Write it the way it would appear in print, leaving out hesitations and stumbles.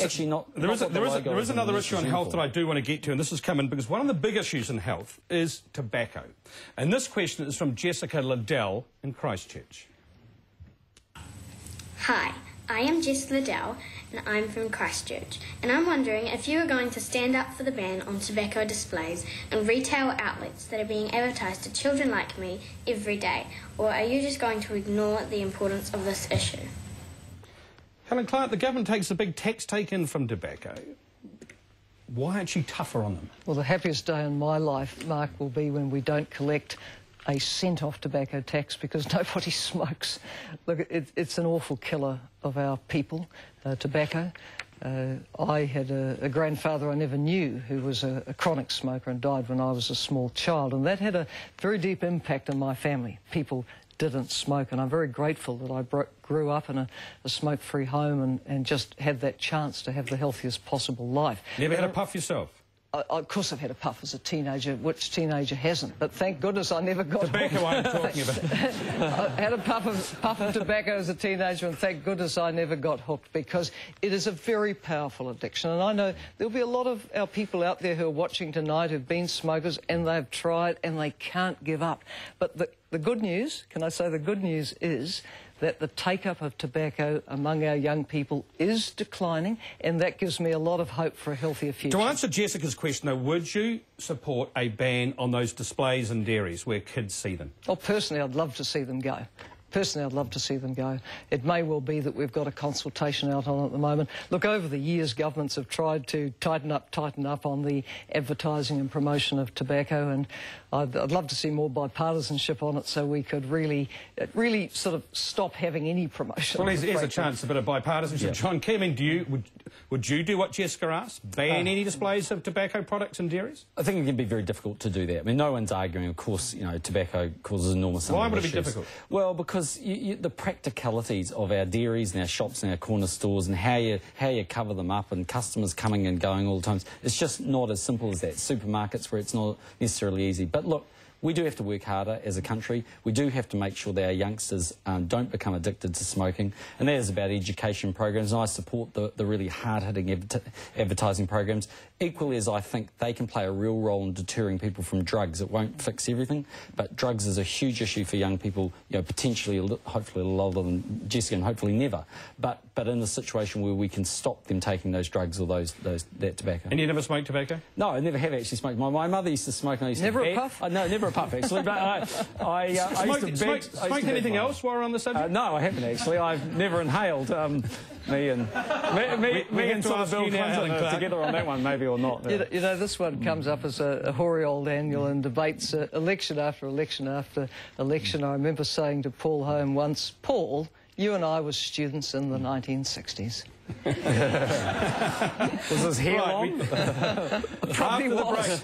actually not. There is another issue on health that I do want to get to, and this is coming because one of the big issues in health is tobacco. And this question is from Jessica Liddell in Christchurch. Hi, I am Jess Liddell and I'm from Christchurch, and I'm wondering if you are going to stand up for the ban on tobacco displays and retail outlets that are being advertised to children like me every day, or are you just going to ignore the importance of this issue? Helen Clark, the government takes a big tax take-in from tobacco. Why aren't you tougher on them? Well, the happiest day in my life, Mark, will be when we don't collect a cent off tobacco tax because nobody smokes. Look, it's an awful killer of our people, tobacco. I had a grandfather I never knew who was a chronic smoker and died when I was a small child, and that had a very deep impact on my family. People didn't smoke, and I'm very grateful that I grew up in a smoke-free home and just had that chance to have the healthiest possible life. Never had a puff yourself? Of course I've had a puff as a teenager. Which teenager hasn't? But thank goodness I never got tobacco I'm talking about. I had a puff of tobacco as a teenager, and thank goodness I never got hooked, because it is a very powerful addiction. And I know there'll be a lot of our people out there who are watching tonight who've been smokers and they've tried and they can't give up. But the good news, can I say the good news is that the take-up of tobacco among our young people is declining, and that gives me a lot of hope for a healthier future. To answer Jessica's question, though, would you support a ban on those displays in dairies where kids see them? Well, personally, I'd love to see them go. Personally, I'd love to see them go. It may well be that we've got a consultation out on it at the moment. Look, over the years, governments have tried to tighten up on the advertising and promotion of tobacco, and I'd love to see more bipartisanship on it so we could really sort of stop having any promotion. Well, here's a chance, a bit of bipartisanship. Yeah. John Key, I mean, would you do what Jessica asked? Ban any displays of tobacco products in dairies? I think it can be very difficult to do that. I mean, no one's arguing, of course, you know, tobacco causes enormous Why would it be difficult? Well, because the practicalities of our dairies and our shops and our corner stores and how you cover them up and customers coming and going all the time, it's just not as simple as that. Supermarkets where it's not necessarily easy. But look, we do have to work harder as a country. We do have to make sure that our youngsters don't become addicted to smoking, and that is about education programs, and I support the really hard-hitting advertising programs, equally as I think they can play a real role in deterring people from drugs. It won't fix everything, but drugs is a huge issue for young people, you know, potentially, hopefully a little older than Jessica, and hopefully never, but in a situation where we can stop them taking those drugs or that tobacco. And you never smoked tobacco? No, I never have actually smoked. My mother used to smoke, and I used never to a puff? No, never a puff, actually, but I used to smoked anything else while we're on the subject? No, I haven't, actually. I've never inhaled. Me and sort of Bill Clinton together on that one, maybe, or not. Yeah. You know, this one comes up as a hoary old annual and debates election after election after election. I remember saying to Paul Home once, Paul, you and I were students in the 1960s. Was his hair long? Probably was.